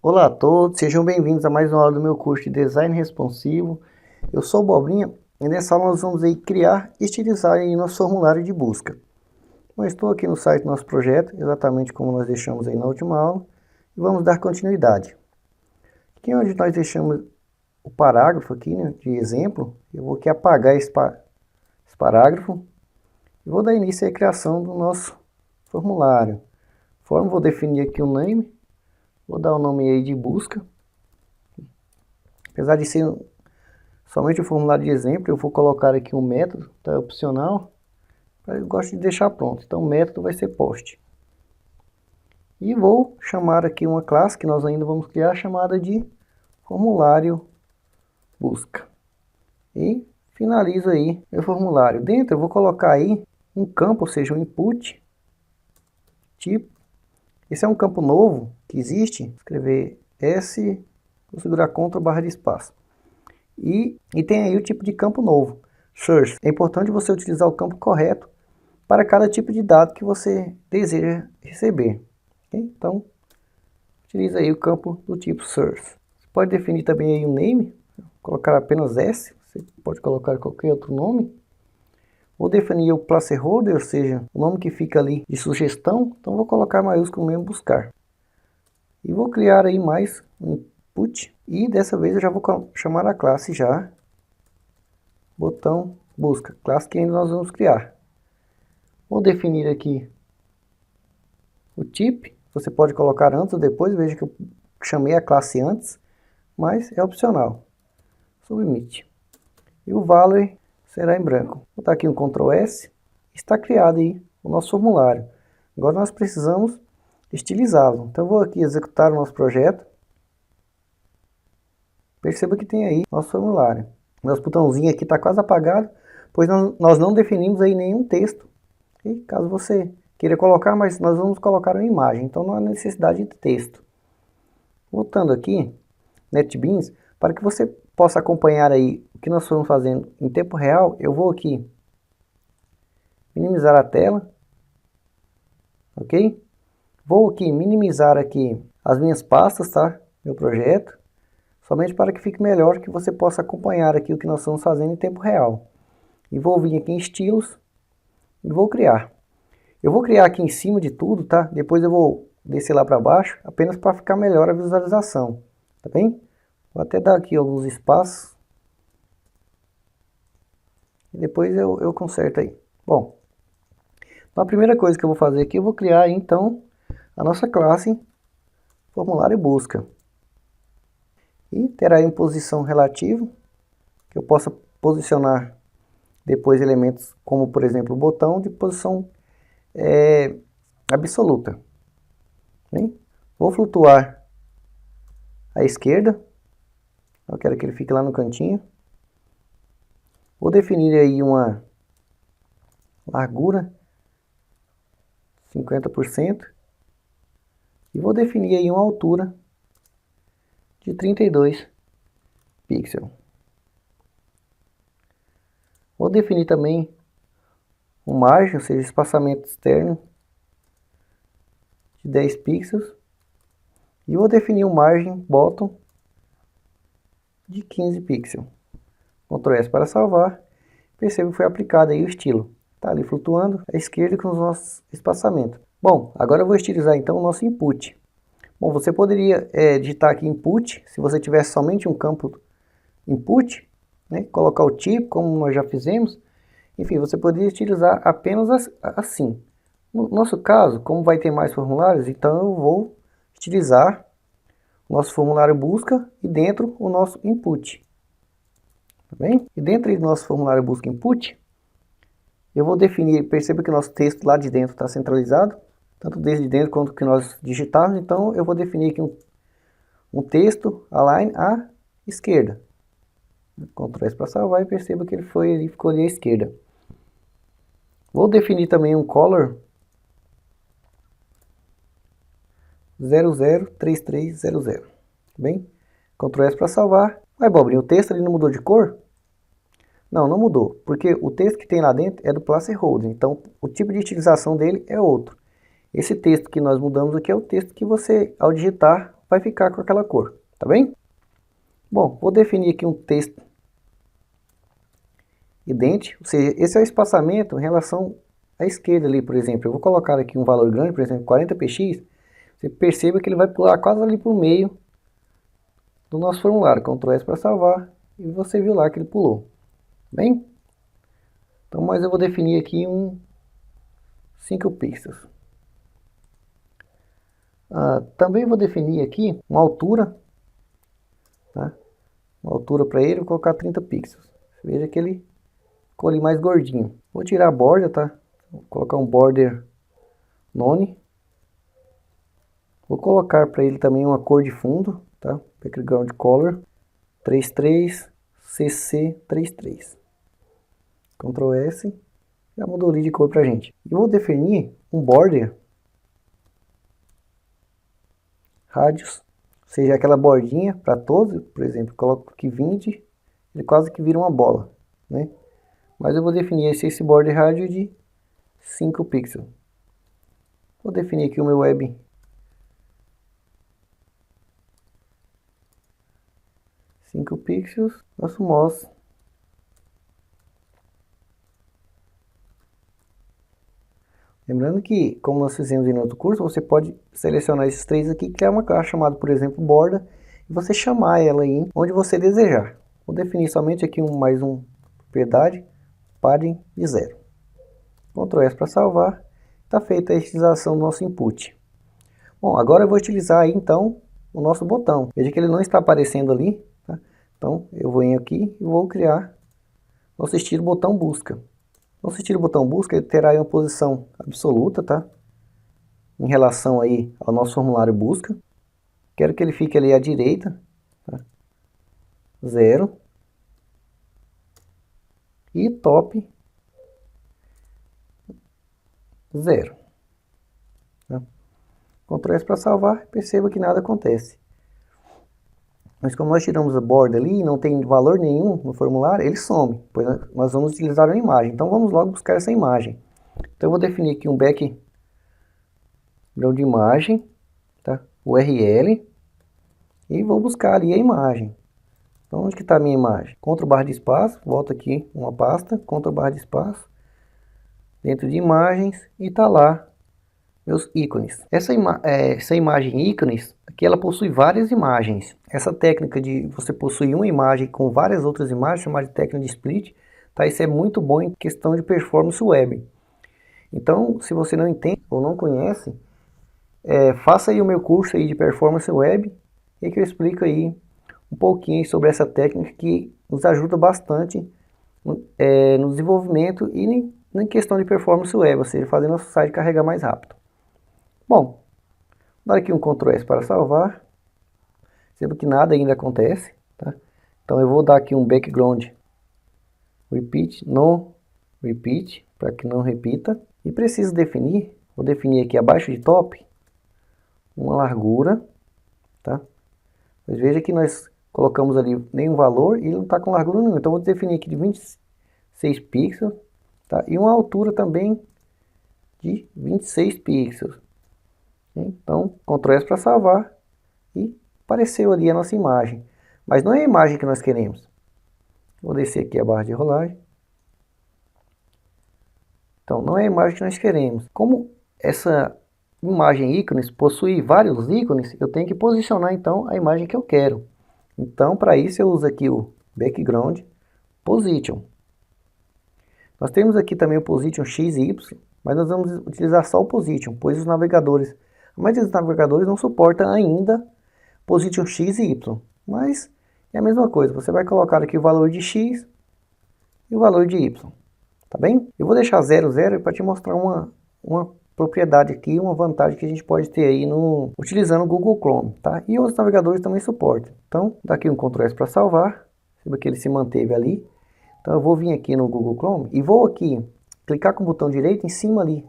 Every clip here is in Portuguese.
Olá a todos, sejam bem-vindos a mais uma aula do meu curso de Design Responsivo. Eu sou o Bobrinha e nessa aula nós vamos aí criar e estilizar aí nosso formulário de busca. Eu estou aqui no site do nosso projeto, exatamente como nós deixamos aí na última aula, e vamos dar continuidade. Aqui onde nós deixamos o parágrafo aqui, né, de exemplo, eu vou aqui apagar esse parágrafo e vou dar início à criação do nosso formulário. Vou definir aqui o name. Vou dar o nome aí de busca. Apesar de ser somente o formulário de exemplo, eu vou colocar aqui um método, tá? Opcional. Eu gosto de deixar pronto. Então o método vai ser post. E vou chamar aqui uma classe que nós ainda vamos criar, chamada de formulário busca. E finalizo aí meu formulário. Dentro eu vou colocar aí um campo, ou seja, um input, tipo. Esse é um campo novo que existe. Vou escrever S, vou segurar Ctrl barra de espaço. E tem aí o tipo de campo novo, source. É importante você utilizar o campo correto para cada tipo de dado que você deseja receber. Okay? Então, utilize aí o campo do tipo source. Você pode definir também aí um name, colocar apenas S, você pode colocar qualquer outro nome. Vou definir o placeholder, ou seja, o nome que fica ali de sugestão. Então vou colocar maiúsculo mesmo, buscar. E vou criar aí mais um input. E dessa vez eu já vou chamar a classe já. Botão busca, classe que ainda nós vamos criar. Vou definir aqui o type. Você pode colocar antes ou depois, veja que eu chamei a classe antes, mas é opcional. Submit. E o valor será em branco. Vou botar aqui um Ctrl S. Está criado aí o nosso formulário. Agora nós precisamos estilizá-lo. Então eu vou aqui executar o nosso projeto. Perceba que tem aí nosso formulário. Nosso botãozinho aqui está quase apagado, pois nós não definimos aí nenhum texto. E caso você queira colocar, mas nós vamos colocar uma imagem, então não há necessidade de texto. Voltando aqui, NetBeans, para que você possa acompanhar aí o que nós estamos fazendo em tempo real, eu vou aqui minimizar a tela, ok? Vou aqui minimizar aqui as minhas pastas, tá? Meu projeto, somente para que fique melhor, que você possa acompanhar aqui o que nós estamos fazendo em tempo real. E vou vir aqui em estilos e vou criar. Eu vou criar aqui em cima de tudo, tá? Depois eu vou descer lá para baixo, apenas para ficar melhor a visualização, tá bem? Vou até dar aqui alguns espaços. E depois eu conserto aí. Bom, então a primeira coisa que eu vou fazer aqui, eu vou criar então a nossa classe formulário busca. E terá aí uma posição relativa, que eu possa posicionar depois elementos como, por exemplo, o botão de posição absoluta. Bem? Vou flutuar à esquerda. Eu quero que ele fique lá no cantinho. Vou definir aí uma largura 50% e vou definir aí uma altura de 32 pixels. Vou definir também um margem, ou seja, espaçamento externo de 10 pixels e vou definir um margem bottom de 15 pixels. Ctrl S para salvar. Perceba que foi aplicado aí o estilo. Está ali flutuando à esquerda com os nossos espaçamentos. Bom, agora eu vou estilizar então o nosso input. Bom, você poderia digitar aqui input, se você tivesse somente um campo input, né, colocar o tipo, como nós já fizemos. Enfim, você poderia estilizar apenas assim. No nosso caso, como vai ter mais formulários, então eu vou estilizar o nosso formulário busca e dentro o nosso input. Tá bem? E dentro do nosso formulário busca input, eu vou definir, perceba que o nosso texto lá de dentro está centralizado, tanto desde dentro quanto que nós digitamos, então eu vou definir aqui um texto align à esquerda. Ctrl S para salvar e perceba que ele ficou ali à esquerda. Vou definir também um color 003300. Bem? Ctrl S para salvar. Mas, Bobrinho, o texto ali não mudou de cor? Não, não mudou, porque o texto que tem lá dentro é do placeholder, então o tipo de utilização dele é outro. Esse texto que nós mudamos aqui é o texto que você, ao digitar, vai ficar com aquela cor, tá bem? Bom, vou definir aqui um texto idêntico, ou seja, esse é o espaçamento em relação à esquerda ali, por exemplo. Eu vou colocar aqui um valor grande, por exemplo, 40px, você perceba que ele vai pular quase ali por meio do nosso formulário. Ctrl S para salvar, e você viu lá que ele pulou. Bem? Então, mas eu vou definir aqui um 5 pixels. Também vou definir aqui uma altura, tá? Uma altura para ele, vou colocar 30 pixels. Veja que ele ficou ali mais gordinho. Vou tirar a borda, tá? Vou colocar um border none. Vou colocar para ele também uma cor de fundo, tá? Background color 33 CC33. Ctrl S, já mudou ali de cor pra gente. E vou definir um border radius, ou seja, aquela bordinha para todos, por exemplo, coloco aqui 20, ele quase que vira uma bola, né? Mas eu vou definir esse border radius de 5 pixels. Vou definir aqui o meu web 5 pixels, nosso mouse. Lembrando que, como nós fizemos em outro curso, você pode selecionar esses três aqui, criar uma classe chamada, por exemplo, borda, e você chamar ela aí onde você desejar. Vou definir somente aqui mais uma propriedade, padding de 0. Ctrl S para salvar. Está feita a estilização do nosso input. Bom, agora eu vou utilizar aí, então, o nosso botão. Veja que ele não está aparecendo ali, tá? Então, eu vou aqui e vou criar nosso estilo botão busca. Nosso estilo botão busca, ele terá aí uma posição absoluta, tá? Em relação aí ao nosso formulário busca. Quero que ele fique ali à direita, tá? 0. E top 0. Tá? Ctrl S para salvar, perceba que nada acontece. Mas como nós tiramos a borda ali e não tem valor nenhum no formulário, ele some, pois nós vamos utilizar uma imagem. Então vamos logo buscar essa imagem. Então eu vou definir aqui um background de imagem, tá? URL, e vou buscar ali a imagem. Então onde que está a minha imagem? Ctrl barra de espaço, volto aqui uma pasta, Ctrl barra de espaço, dentro de imagens, e está lá meus ícones. Essa imagem ícones, aqui ela possui várias imagens. Essa técnica de você possuir uma imagem com várias outras imagens, chamada de técnica de split, tá? Isso é muito bom em questão de performance web. Então, se você não entende ou não conhece, faça aí o meu curso aí de performance web, e que eu explico aí um pouquinho sobre essa técnica que nos ajuda bastante no desenvolvimento e em questão de performance web, ou seja, fazer nosso site carregar mais rápido. Bom, vou dar aqui um Ctrl S para salvar. Perceba que nada ainda acontece, tá? Então eu vou dar aqui um background repeat, no repeat, para que não repita. E preciso definir, vou definir aqui abaixo de top, uma largura, tá? Mas veja que nós colocamos ali nenhum valor e ele não está com largura nenhuma. Então vou definir aqui de 26 pixels, tá? E uma altura também de 26 pixels. Então, Ctrl S para salvar, e apareceu ali a nossa imagem. Mas não é a imagem que nós queremos. Vou descer aqui a barra de rolagem. Então, não é a imagem que nós queremos. Como essa imagem ícones possui vários ícones, eu tenho que posicionar então a imagem que eu quero. Então, para isso eu uso aqui o background position. Nós temos aqui também o position x e y, mas nós vamos utilizar só o position, pois os navegadores, a maioria dos navegadores não suporta ainda position x e y, mas é a mesma coisa. Você vai colocar aqui o valor de x e o valor de y, tá bem? Eu vou deixar 00 para te mostrar uma propriedade aqui, uma vantagem que a gente pode ter aí utilizando o Google Chrome, tá? E outros navegadores também suportam. Então, dá aqui um Ctrl S para salvar, perceba que ele se manteve ali. Então eu vou vir aqui no Google Chrome e vou aqui clicar com o botão direito em cima ali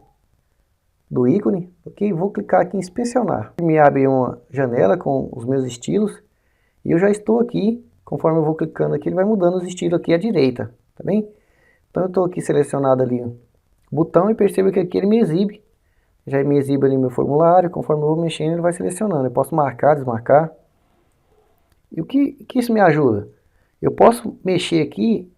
do ícone, ok? Vou clicar aqui em inspecionar. Me abre uma janela com os meus estilos e eu já estou aqui, conforme eu vou clicando aqui, ele vai mudando os estilos aqui à direita, tá bem? Então eu estou aqui selecionado ali o botão e perceba que aqui ele me exibe Já me exibe ali meu formulário, conforme eu vou mexendo ele vai selecionando. Eu posso marcar, desmarcar. E o que isso me ajuda? Eu posso mexer aqui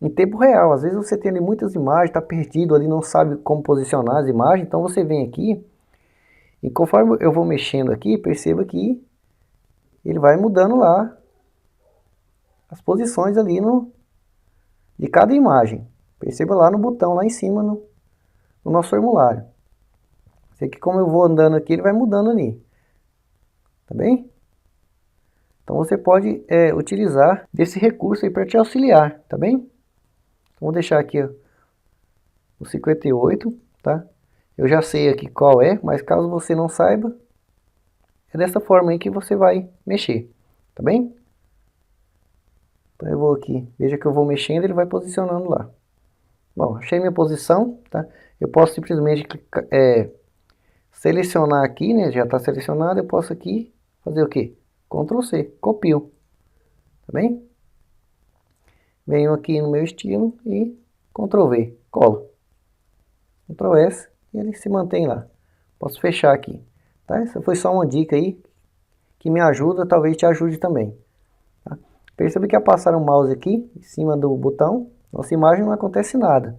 em tempo real. Às vezes você tem ali muitas imagens, está perdido ali, não sabe como posicionar as imagens. Então você vem aqui e conforme eu vou mexendo aqui, perceba que ele vai mudando lá as posições ali de cada imagem. Perceba lá no botão, lá em cima no nosso formulário. Sei que como eu vou andando aqui, ele vai mudando ali. Tá bem? Então você pode utilizar desse recurso aí para te auxiliar, tá bem? Então, vou deixar aqui ó, o 58, tá? Eu já sei aqui qual é, mas caso você não saiba, é dessa forma aí que você vai mexer, tá bem? Então eu vou aqui, veja que eu vou mexendo, ele vai posicionando lá. Bom, achei minha posição, tá? Eu posso simplesmente selecionar aqui, né? Já está selecionado, eu posso aqui fazer o quê? Ctrl C, copio, tá bem? Venho aqui no meu estilo e Ctrl V, colo. Ctrl S e ele se mantém lá. Posso fechar aqui, tá? Essa foi só uma dica aí que me ajuda, talvez te ajude também. Tá? Perceba que ao passar o mouse aqui em cima do botão, nossa imagem não acontece nada.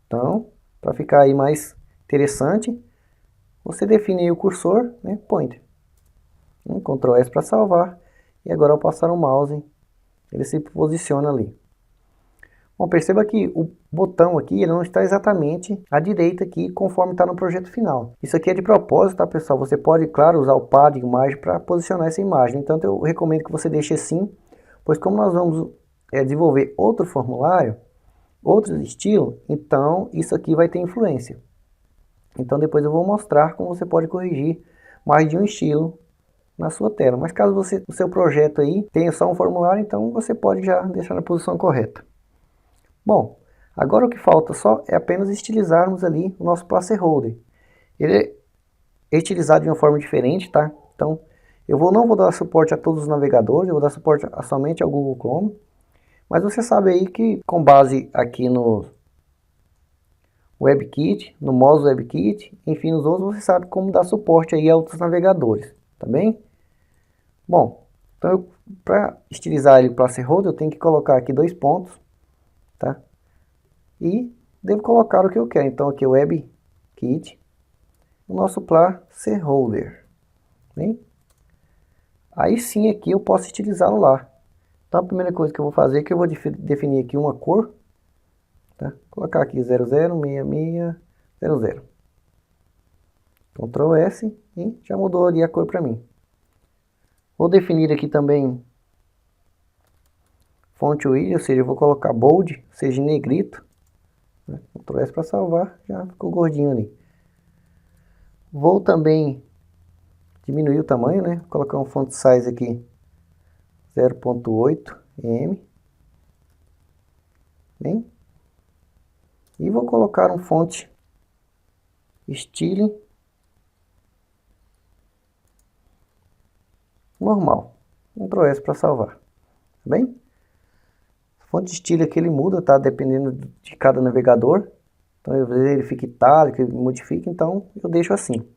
Então, para ficar aí mais interessante, você define aí o cursor, né, pointer. Ctrl S para salvar. E agora ao passar o mouse, ele se posiciona ali. Bom, perceba que o botão aqui ele não está exatamente à direita aqui, conforme está no projeto final. Isso aqui é de propósito, tá pessoal? Você pode, claro, usar o pad de imagem para posicionar essa imagem. Então eu recomendo que você deixe assim, pois como nós vamos desenvolver outro formulário, outro estilo, então isso aqui vai ter influência. Então depois eu vou mostrar como você pode corrigir mais de um estilo na sua tela. Mas caso o seu projeto aí tenha só um formulário, então você pode já deixar na posição correta. Bom, agora o que falta só é apenas estilizarmos ali o nosso placeholder. Ele é estilizado de uma forma diferente, tá? Então, não vou dar suporte a todos os navegadores, eu vou dar suporte somente ao Google Chrome. Mas você sabe aí que com base aqui no WebKit, no Moz WebKit, enfim, nos outros, você sabe como dar suporte aí a outros navegadores, tá bem? Bom, então para estilizar ele para placeholder, eu tenho que colocar aqui 2 pontos, tá? E devo colocar o que eu quero. Então aqui o WebKit, o nosso placeholder, bem? Aí sim aqui eu posso estilizá-lo lá. Então a primeira coisa que eu vou fazer é que eu vou definir aqui uma cor, tá? Colocar aqui 006600. Ctrl S e já mudou ali a cor para mim. Vou definir aqui também fonte width, ou seja, eu vou colocar bold, ou seja, negrito. Ctrl S para salvar, já ficou gordinho ali. Vou também diminuir o tamanho, né? Vou colocar um font size aqui 0.8 m. Bem? E vou colocar um fonte style normal. Ctrl S para salvar. Tá bem? Fonte style aqui ele muda, tá? Dependendo de cada navegador. Então, às vezes ele fica itálico, ele modifica, então eu deixo assim.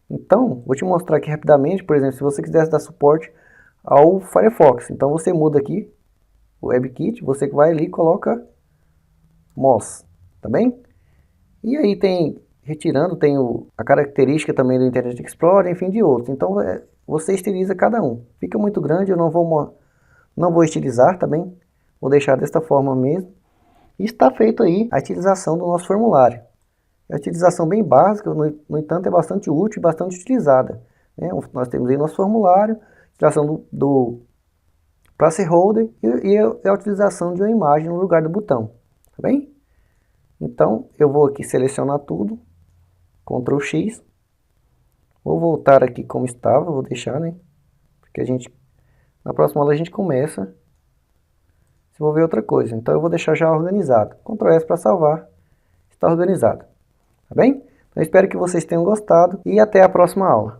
Então, vou te mostrar aqui rapidamente, por exemplo, se você quisesse dar suporte ao Firefox. Então você muda aqui o WebKit, você vai ali e coloca Moz, tá bem? E aí tem, retirando, tem a característica também do Internet Explorer, enfim, de outros. Então você estiliza cada um. Fica muito grande, eu não vou estilizar, tá bem? Vou deixar desta forma mesmo. E está feito aí a utilização do nosso formulário. É uma utilização bem básica, no entanto é bastante útil e bastante utilizada, né? Nós temos aí nosso formulário, utilização do placeholder e a utilização de uma imagem no lugar do botão, tá bem? Então eu vou aqui selecionar tudo, Ctrl X, vou voltar aqui como estava, vou deixar, né? Porque na próxima aula a gente começa a desenvolver outra coisa, então eu vou deixar já organizado. Ctrl S para salvar, está organizado. Tá bem? Então, espero que vocês tenham gostado e até a próxima aula.